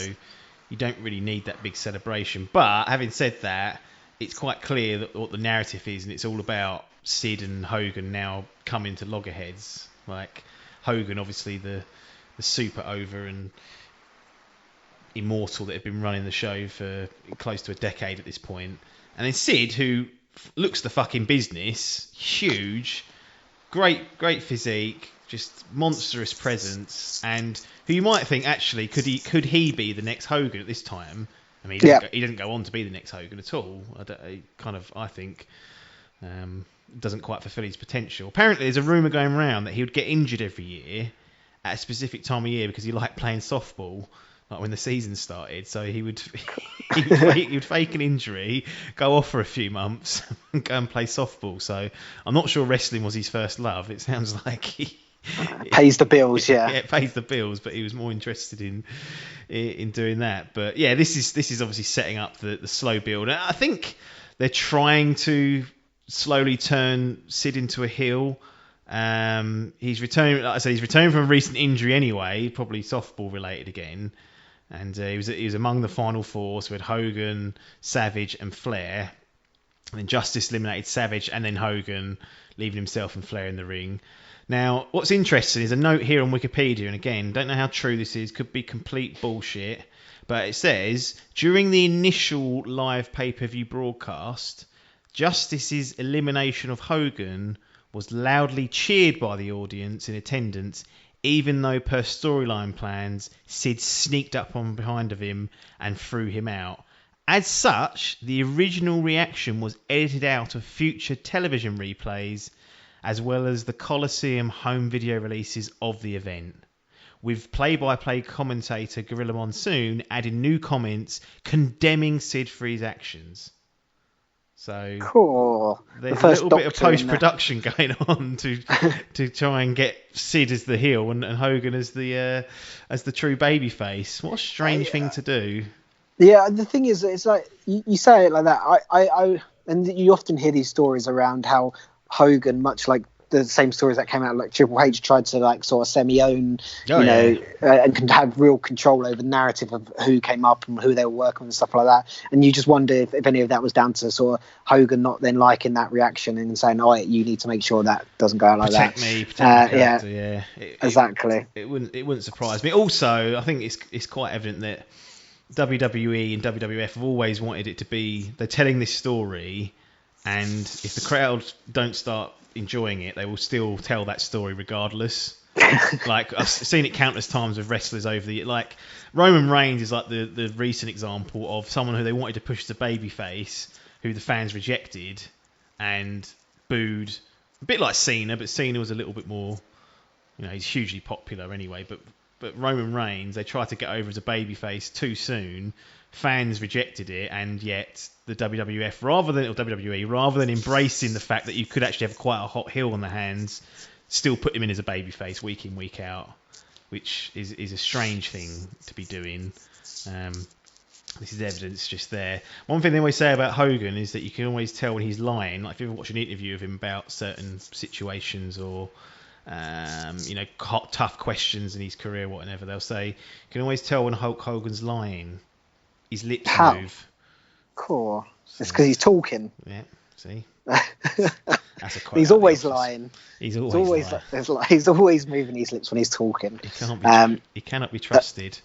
you don't really need that big celebration. But having said that, it's quite clear that what the narrative is, and it's all about Sid and Hogan now coming to loggerheads. Like Hogan, obviously the super over and immortal that had been running the show for close to a decade at this point, and then Sid, who looks the fucking business, huge, great physique, just monstrous presence, and who you might think, actually, could he be the next Hogan at this time? I mean, he didn't go on to be the next Hogan at all. I think doesn't quite fulfill his potential. Apparently there's a rumour going around that he would get injured every year at a specific time of year because he liked playing softball, like when the season started. So he would fake an injury, go off for a few months, and go and play softball. So I'm not sure wrestling was his first love. It sounds like he pays the bills. Yeah, it pays the bills, but he was more interested in doing that. But yeah, this is obviously setting up the slow build. And I think they're trying to slowly turn Sid into a heel. He's returning, like I said, from a recent injury anyway, probably softball related again. And he was among the final four, so we had Hogan, Savage, and Flair. And then Justice eliminated Savage and then Hogan, leaving himself and Flair in the ring. Now, what's interesting is a note here on Wikipedia, and again, don't know how true this is, could be complete bullshit, but it says, during the initial live pay-per-view broadcast, Justice's elimination of Hogan was loudly cheered by the audience in attendance, even though per storyline plans, Sid sneaked up on behind of him and threw him out. As such, the original reaction was edited out of future television replays, as well as the Coliseum home video releases of the event, with play-by-play commentator Gorilla Monsoon adding new comments condemning Sid for his actions. So cool. There's a little bit of post-production going on to try and get Sid as the heel and Hogan as the true babyface. What a strange thing to do. Yeah, the thing is, it's like you say it like that. I and you often hear these stories around how Hogan, much like the same stories that came out, like Triple H tried to like sort of semi-own, and can have real control over the narrative of who came up and who they were working with and stuff like that. And you just wonder if any of that was down to sort of Hogan not then liking that reaction and saying, "Oh, you need to make sure that doesn't go out like protect that." Protect my character, yeah. Exactly. It wouldn't surprise me. Also, I think it's quite evident that WWE and WWF have always wanted it to be, they're telling this story, and if the crowd don't start enjoying it, they will still tell that story regardless. Like, I've seen it countless times with wrestlers over the, like Roman Reigns is like the recent example of someone who they wanted to push as a babyface, who the fans rejected and booed, a bit like Cena, but Cena was a little bit more, he's hugely popular anyway, but Roman Reigns, they tried to get over as a babyface too soon. Fans rejected it, and yet the WWF, rather than embracing the fact that you could actually have quite a hot heel on the hands, still put him in as a babyface week in, week out, which is a strange thing to be doing. This is evidence just there. One thing they always say about Hogan is that you can always tell when he's lying. Like if you ever watch an interview of him about certain situations or tough questions in his career, whatever, they'll say you can always tell when Hulk Hogan's lying. His lips move. Cool. It's because he's talking. Yeah. See. That's a quote. He's always lying. He's always lying. He's always moving his lips when he's talking. He cannot be trusted.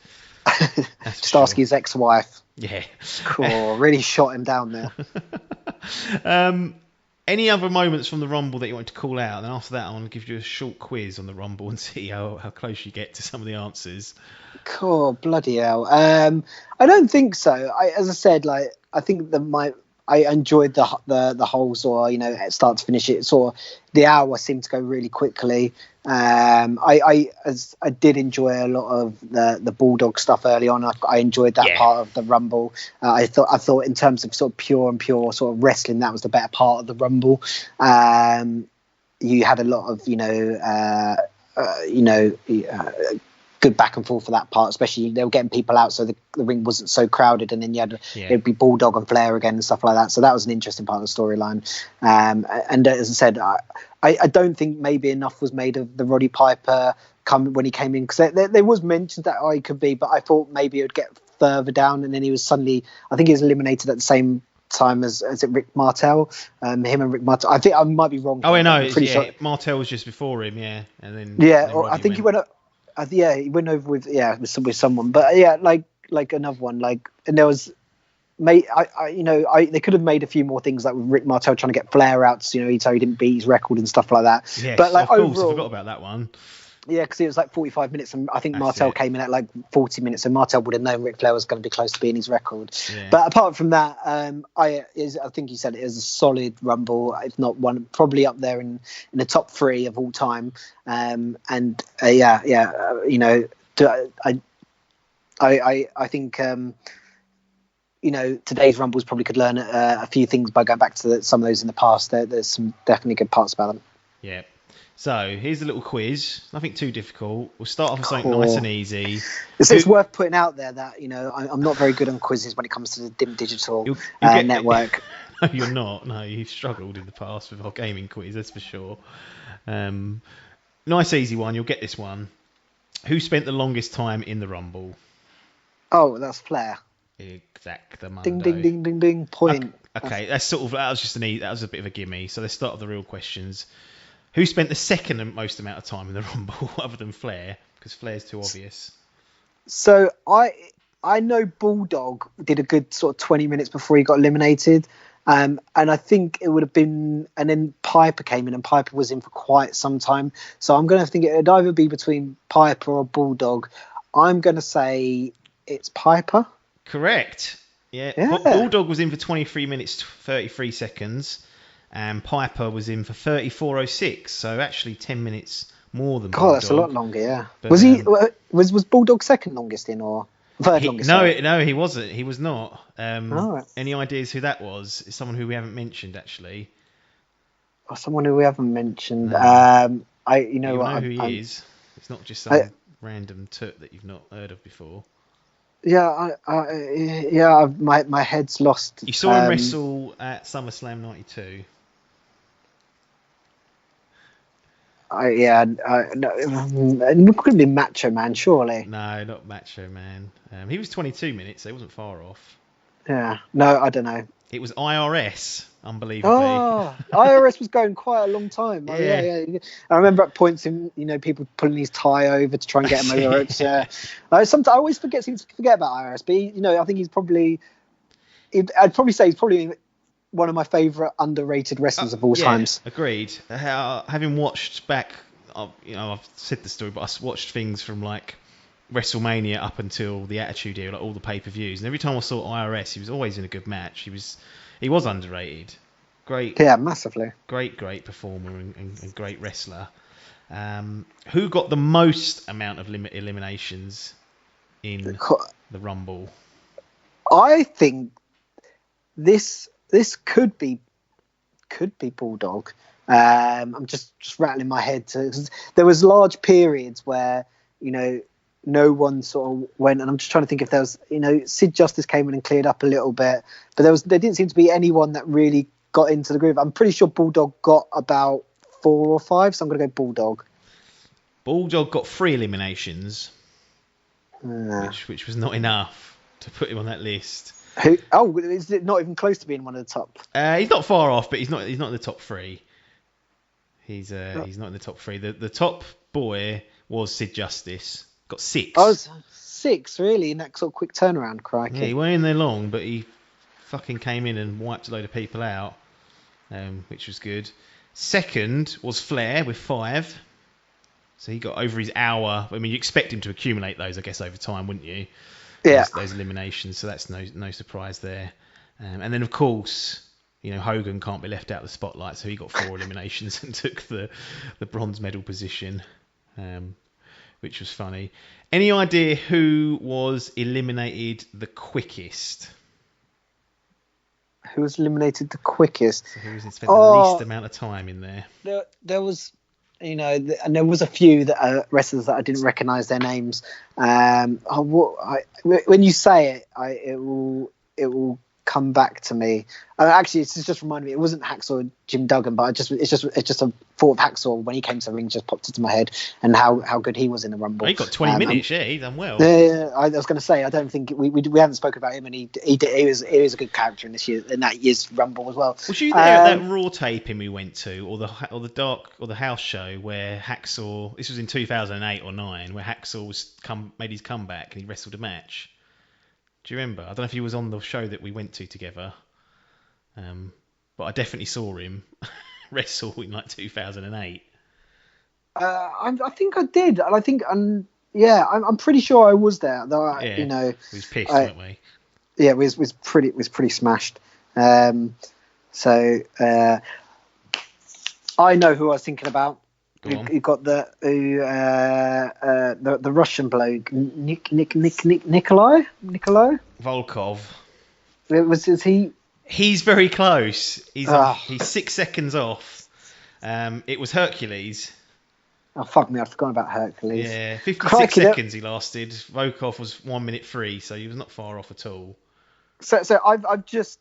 Just ask his ex-wife. Yeah. Cool. Really shot him down there. Any other moments from the Rumble that you want to call out? And after that, I want to give you a short quiz on the Rumble and see how close you get to some of the answers. Cool, bloody hell. I don't think so. As I said, I think I enjoyed the whole sort of, start to finish it. Sort of the hour seemed to go really quickly. I did enjoy a lot of the Bulldog stuff early on. I enjoyed that part of the Rumble. I thought in terms of sort of pure sort of wrestling, that was the better part of the Rumble. You had a lot of good back and forth for that part, especially they were getting people out so the ring wasn't so crowded, and then it'd be Bulldog and Flair again and stuff like that, so that was an interesting part of the storyline. And as I said, I don't think maybe enough was made of the Roddy Piper when he came in, because there was mentioned that he could be, but I thought maybe it would get further down, and then he was suddenly, I think he was eliminated at the same time as it Rick Martel, him and Rick Martel. I think I might be wrong. I'm pretty sure Martel was just before him, and then I think he went up. He went over with someone, but like another one, and there was, they could have made a few more things, like with Rick Martel trying to get Flair out, so he didn't beat his record and stuff like that. Yes, but of course, overall, I forgot about that one. Yeah, because it was like 45 minutes, and I think Martel came in at 40 minutes, and Martel would have known Ric Flair was going to be close to being his record. Yeah. But apart from that, I think you said it is a solid Rumble, if not one, probably up there in the top 3 of all time. I think today's Rumbles probably could learn a few things by going back to some of those in the past. There's some definitely good parts about them. Yeah. So here's a little quiz. Nothing too difficult. We'll start off with something nice and easy. It's worth putting out there that I'm not very good on quizzes when it comes to the Dim Digital network. No, you're not. No, you've struggled in the past with our gaming quiz, that's for sure. Nice easy one. You'll get this one. Who spent the longest time in the Rumble? Oh, that's Flair. Exactamundo. Ding ding ding ding ding. Point. Okay, that was a bit of a gimme. So let's start with the real questions. Who spent the second most amount of time in the Rumble other than Flair? Because Flair's too obvious. So I know Bulldog did a good sort of 20 minutes before he got eliminated. And I think it would have been, and then Piper came in, and Piper was in for quite some time. So I'm going to think it would either be between Piper or Bulldog. I'm going to say it's Piper. Correct. Yeah. Bulldog was in for 23 minutes 33 seconds, and Piper was in for 34:06. So actually 10 minutes more than Bulldog. That's a lot longer. Yeah. But, was Bulldog second longest in, or third longest? No, he wasn't. He was not. Right. Any ideas who that was? It's someone who we haven't mentioned actually. Or someone who we haven't mentioned. No. You know who he is. It's not just some random toot that you've not heard of before. Yeah, my head's lost. You saw him wrestle at SummerSlam '92. No, it couldn't be Macho Man, surely. No, not Macho Man. He was 22 minutes, so he wasn't far off. Yeah, no, I don't know. It was IRS, unbelievably. Oh, IRS was going quite a long time. Yeah. I remember at points in, people pulling his tie over to try and get him over. Sometimes I always seem to forget about IRS, but I think I'd probably say he's probably one of my favourite underrated wrestlers of all times. Agreed. Having watched back, I've said the story, but I watched things from like WrestleMania up until the Attitude Era, like all the pay-per-views, and every time I saw IRS, he was always in a good match. He was underrated. Great. Yeah, massively. Great performer and great wrestler. Who got the most amount of eliminations in the Rumble? I think this could be Bulldog. I'm just rattling my head. There was large periods where no one sort of went, and I'm just trying to think if there was, Sid Justice came in and cleared up a little bit, but there didn't seem to be anyone that really got into the groove. I'm pretty sure Bulldog got about 4 or 5, so I'm going to go Bulldog. Bulldog got 3 eliminations, which was not enough to put him on that list. Is it not even close to being one of the top? He's not far off, but he's not in the top 3. He's not in the top 3. The top boy was Sid Justice. Got 6. I was 6, really, in that sort of quick turnaround, crikey. Yeah, he weren't in there long, but he fucking came in and wiped a load of people out, which was good. Second was Flair with 5. So he got over his hour. I mean, you expect him to accumulate those, I guess, over time, wouldn't you? Yeah. Those eliminations, so that's no surprise there. And then, of course, Hogan can't be left out of the spotlight, so he got 4 eliminations and took the bronze medal position. Which was funny. Any idea who was eliminated the quickest? Who was eliminated the quickest? So who spent the least amount of time in there? There was, and there was a few wrestlers that I didn't recognise their names. When you say it, it will come back to me. Actually, it's just reminded me. It wasn't Hacksaw or Jim Duggan, but it's just a thought of Hacksaw when he came to the ring just popped into my head, and how good he was in the Rumble. He got 20 minutes. He done well. Yeah, I was going to say I don't think we haven't spoken about him, and he was a good character in that year's Rumble as well. Was you there at that Raw taping we went to, or the house show where Hacksaw? This was in 2008 or 9, where Hacksaw made his comeback and he wrestled a match. Do you remember? I don't know if he was on the show that we went to together, but I definitely saw him wrestle in like 2008. I think I did, and I think I'm pretty sure I was there. Though we was pissed, weren't we? Yeah, it was pretty smashed. So I know who I was thinking about. You got the Russian bloke, Nikolai Volkov. Is he? He's very close. He's 6 seconds off. It was Hercules. Oh fuck me! I've forgotten about Hercules. Yeah, 56 seconds he lasted. Volkov was 1 minute 3, so he was not far off at all. So I've just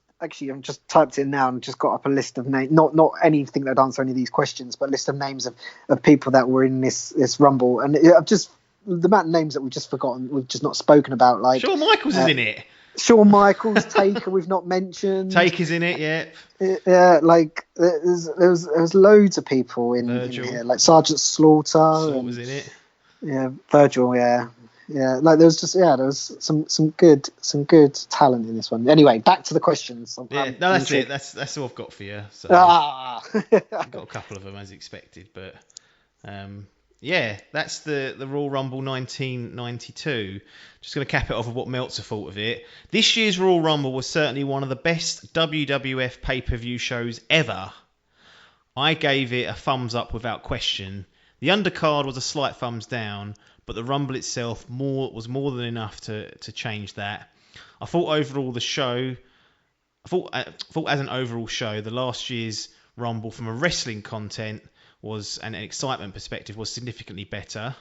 typed in now and just got up a list of names, not anything that would answer any of these questions, but a list of names of people that were in this Rumble, and I've just the amount of names that we've just forgotten, we've just not spoken about. Like Shawn Michaels is in it. Shawn Michaels, Taker, we've not mentioned. Taker's in it, yeah. Yeah, like there was loads of people in here, like Sergeant Slaughter. Was in it. Yeah, Virgil. Yeah. Like there was some good talent in this one. Anyway, back to the questions. That's it. That's all I've got for you. So I've got a couple of them as expected, but that's the Royal Rumble 1992. Just going to cap it off with what Meltzer thought of it. This year's Royal Rumble was certainly one of the best WWF pay-per-view shows ever. I gave it a thumbs up without question. The undercard was a slight thumbs down, but the Rumble itself was more than enough to change that. I thought overall the show, I thought as an overall show, the last year's Rumble from a wrestling content was and an excitement perspective was significantly better.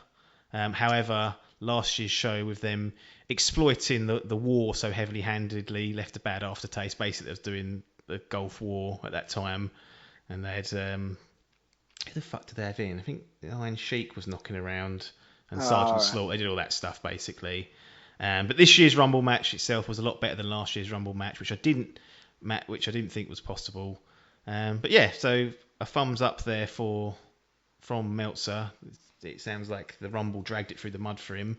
However, last year's show with them exploiting the war so heavily handedly left a bad aftertaste. Basically, they was doing the Gulf War at that time, and they had who the fuck did they have in? I think Iron Sheik was knocking around, and Sergeant Slaughter. They did all that stuff basically. But this year's Rumble match itself was a lot better than last year's Rumble match, which I didn't think was possible. But yeah, so a thumbs up there from Meltzer. It sounds like the Rumble dragged it through the mud for him.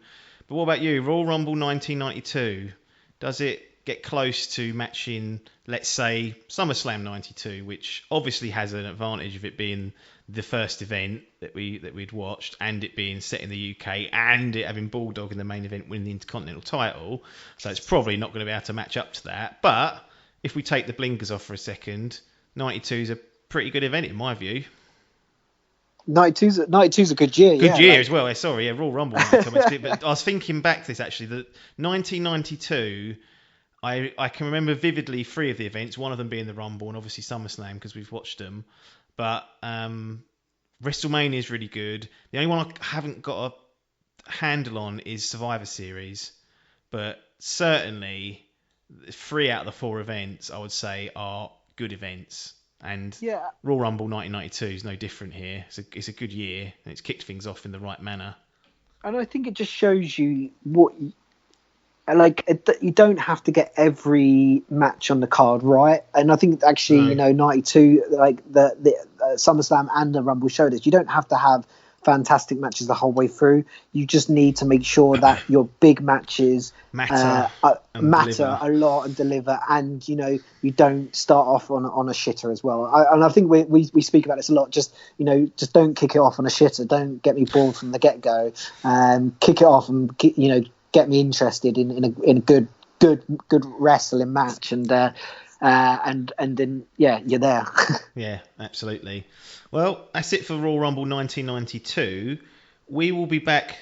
But what about you? Royal Rumble 1992, does it get close to matching, let's say, SummerSlam 92, which obviously has an advantage of it being the first event that we'd watched, and it being set in the UK, and it having Bulldog in the main event winning the Intercontinental title, so it's probably not going to be able to match up to that. But if we take the blinkers off for a second, 92 is a pretty good event in my view. 92's a good year. Good year as well. Sorry, Royal Rumble. But I was thinking back to this actually. That 1992, I can remember vividly 3 of the events. One of them being the Rumble, and obviously SummerSlam because we've watched them. But WrestleMania is really good. The only one I haven't got a handle on is Survivor Series. But certainly 3 out of the 4 events I would say are good events. And Royal Rumble 1992 is no different here. It's a good year, and it's kicked things off in the right manner. And I think it just shows you you don't have to get every match on the card right. And I think actually, 92, like the SummerSlam and the Rumble showed us, you don't have to have fantastic matches the whole way through. You just need to make sure that your big matches matter a lot and deliver, and you don't start off on a shitter as well. And I think we speak about this a lot. Just don't kick it off on a shitter. Don't get me bored from the get go. Kick it off and get me interested in a good wrestling match, and then you're there. Yeah, absolutely. Well, that's it for Royal Rumble 1992. We will be back.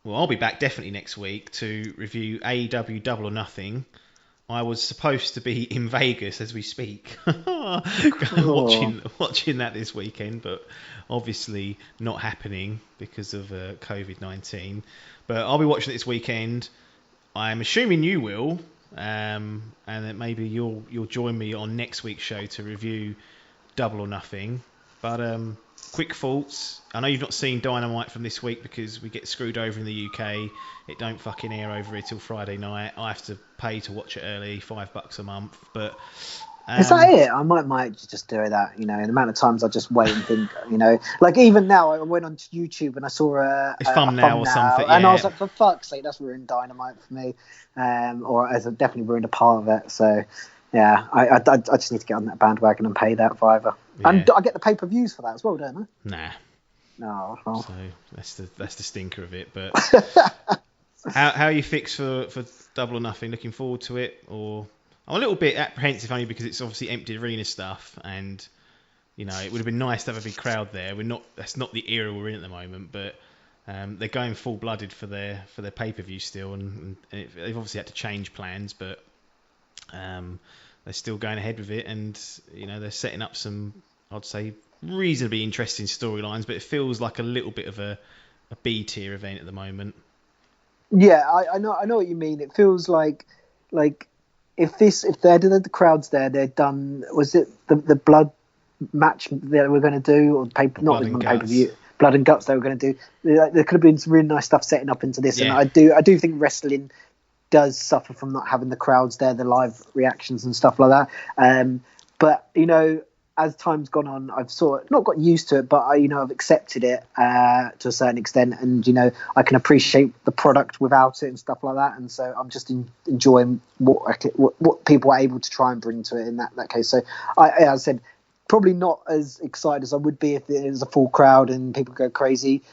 Well, I'll be back definitely next week to review AEW Double or Nothing. I was supposed to be in Vegas as we speak, watching that this weekend, but obviously not happening because of COVID-19. But I'll be watching it this weekend. I'm assuming you will, and that maybe you'll join me on next week's show to review Double or Nothing. But quick thoughts. I know you've not seen Dynamite from this week because we get screwed over in the UK. It don't fucking air over here till Friday night. I have to pay to watch it early, $5 a month. But is that it? I might just do that. The amount of times I just wait and think. Like even now, I went onto YouTube and I saw a thumbnail or something, and I was like, for fuck's sake, that's ruined Dynamite for me, or as definitely ruined a part of it. So. Yeah, I just need to get on that bandwagon and pay that $5. Yeah. And I get the pay-per-views for that as well, don't I? Nah. No. Well. So that's the stinker of it. But how are you fixed for Double or Nothing? Looking forward to it, or I'm a little bit apprehensive only because it's obviously empty arena stuff, and it would have been nice to have a big crowd there. That's not the era we're in at the moment, but they're going full-blooded for their pay-per-view still, and they've obviously had to change plans, but. They're still going ahead with it, and they're setting up some, I'd say, reasonably interesting storylines, but it feels like a little bit of a B tier event at the moment. Yeah, I know what you mean. It feels like if they're the crowds there, they're done. Was it the blood match that we're going to do, or not the pay-per-view? Blood and Guts they were going to do. There could have been some really nice stuff setting up into this, and I do think wrestling does suffer from not having the crowds there, the live reactions and stuff like that. But as time's gone on, I've sort of not got used to it, but I've accepted it to a certain extent, and I can appreciate the product without it and stuff like that. And so I'm just enjoying what people are able to try and bring to it in that case. So as I said, probably not as excited as I would be if it was a full crowd and people go crazy,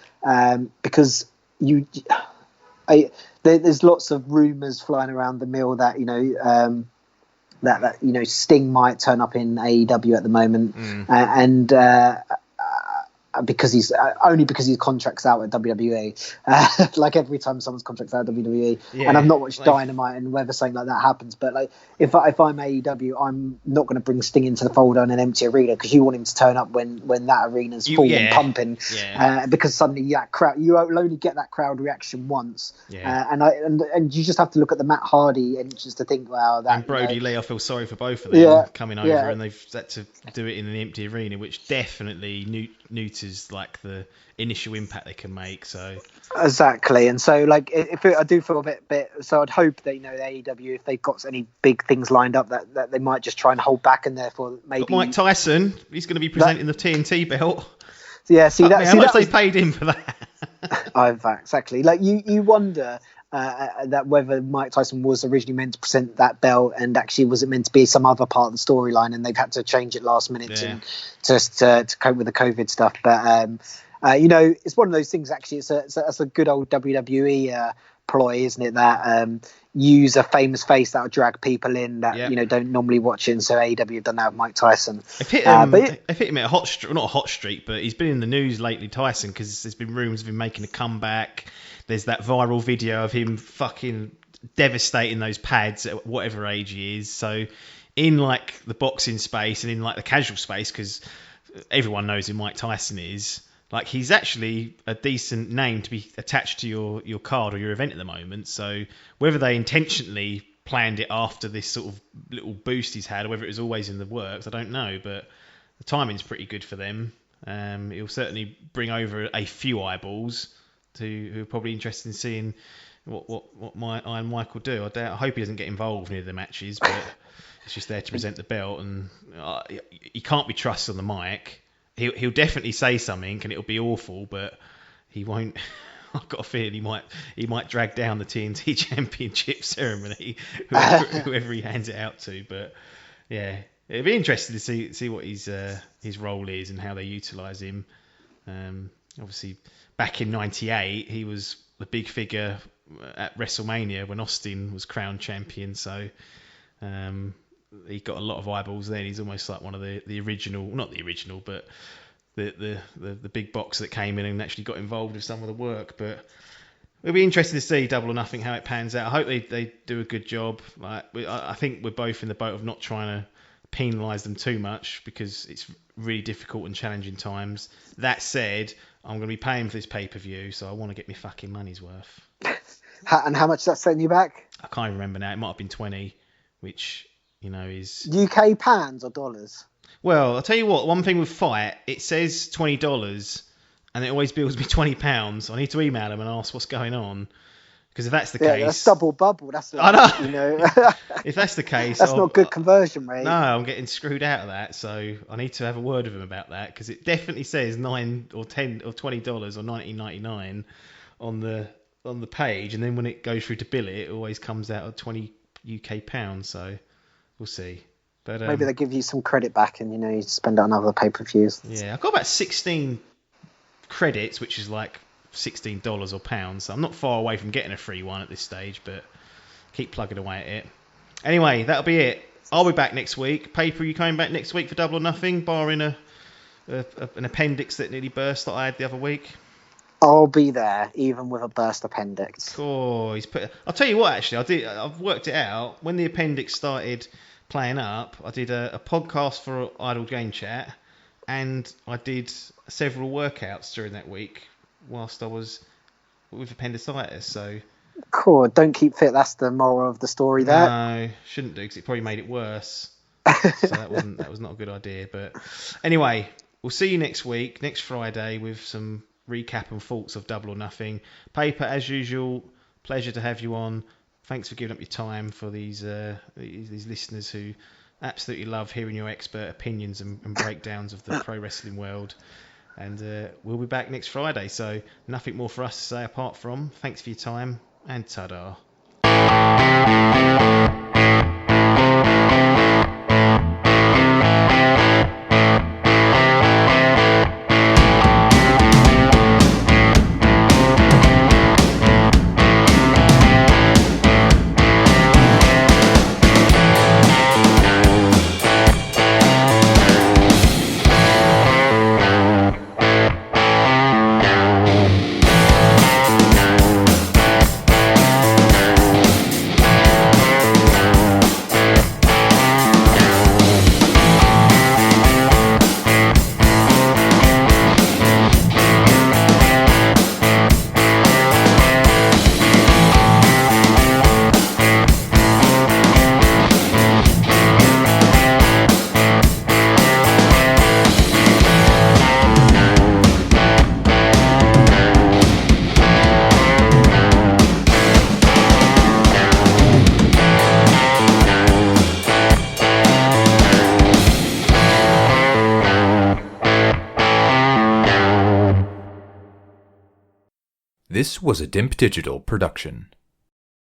because there's lots of rumours flying around the mill that that Sting might turn up in AEW at the moment, and because he's contract's out at WWE, like every time someone's contract's out at WWE. And I've not watched Dynamite and whether something like that happens, but like if I'm AEW, I'm not going to bring Sting into the fold on an empty arena, because you want him to turn up when that arena's full and pumping, because suddenly that crowd, you will only get that crowd reaction once, and you just have to look at the Matt Hardy entrance to think, wow, that and Brody Lee, I feel sorry for both of them coming over, and they've had to do it in an empty arena, which definitely neuters like the initial impact they can make. So exactly, and so like I do feel a bit. So I'd hope that AEW, if they've got any big things lined up, that they might just try and hold back, and therefore maybe got Mike Tyson. He's going to be presenting the TNT belt. Yeah, see that. How much they paid him for that? Exactly. Like you wonder. That whether Mike Tyson was originally meant to present that belt, and actually was it meant to be some other part of the storyline, and they've had to change it last minute to cope with the COVID stuff. But it's one of those things. Actually, it's a good old WWE ploy, isn't it? That use a famous face that'll drag people in that don't normally watch it. And so AEW have done that with Mike Tyson. They've hit him at a hot streak, not a hot streak, but he's been in the news lately, Tyson, because there's been rumours of him making a comeback. There's that viral video of him fucking devastating those pads at whatever age he is. So in like the boxing space and in like the casual space, because everyone knows who Mike Tyson is, like he's actually a decent name to be attached to your card or your event at the moment. So whether they intentionally planned it after this sort of little boost he's had, or whether it was always in the works, I don't know. But the timing's pretty good for them. It'll certainly bring over a few eyeballs who are probably interested in seeing what my Iron Mike will do. I hope he doesn't get involved near the matches, but it's just there to present the belt, and he can't be trusted on the mic. He'll definitely say something, and it'll be awful, but he won't. I've got a feeling he might drag down the TNT Championship ceremony, whoever he hands it out to. But yeah, it'd be interesting to see what his role is and how they utilise him. Obviously, back in '98, he was the big figure at WrestleMania when Austin was crowned champion. So he got a lot of eyeballs then. He's almost like one of the original, not the original, but the big box that came in and actually got involved with some of the work. But it'll be interesting to see Double or Nothing, how it pans out. I hope they do a good job. I think we're both in the boat of not trying to penalise them too much, because it's really difficult and challenging times. That said, I'm going to be paying for this pay-per-view, so I want to get my fucking money's worth. And how much is that setting you back? I can't even remember now. It might have been 20, which is UK pounds or dollars? Well, I'll tell you what, one thing with Fight, it says $20 and it always bills me £20. I need to email them and ask what's going on. Because if that's the case... that's double bubble. I know. If that's the case... That's not good conversion rate. No, I'm getting screwed out of that. So I need to have a word with them about that, because it definitely says $9 or $10 or $20 or $19.99 on the page. And then when it goes through to bill it always comes out at 20 UK pounds. So we'll see. But maybe they give you some credit back and you spend it on other pay-per-views. Yeah, I've got about 16 credits, which is like $16 or pounds. So I'm not far away from getting a free one at this stage, but keep plugging away at it. Anyway, that'll be it. I'll be back next week. Paper, you coming back next week for Double or Nothing, barring an appendix that nearly burst that I had the other week? I'll be there, even with a burst appendix. Oh, I'll tell you what, actually, I've worked it out. When the appendix started playing up, I did a podcast for Idle Game Chat, and I did several workouts during that week whilst I was with appendicitis. So cool. Don't keep fit. That's the moral of the story there. No, shouldn't do, because it probably made it worse. So that was not a good idea. But anyway, we'll see you next week, next Friday, with some recap and thoughts of Double or Nothing. Paper, as usual, pleasure to have you on. Thanks for giving up your time for these listeners who absolutely love hearing your expert opinions and breakdowns of the pro wrestling world. And we'll be back next Friday, so nothing more for us to say apart from thanks for your time and ta-da. This was a Dimp Digital production.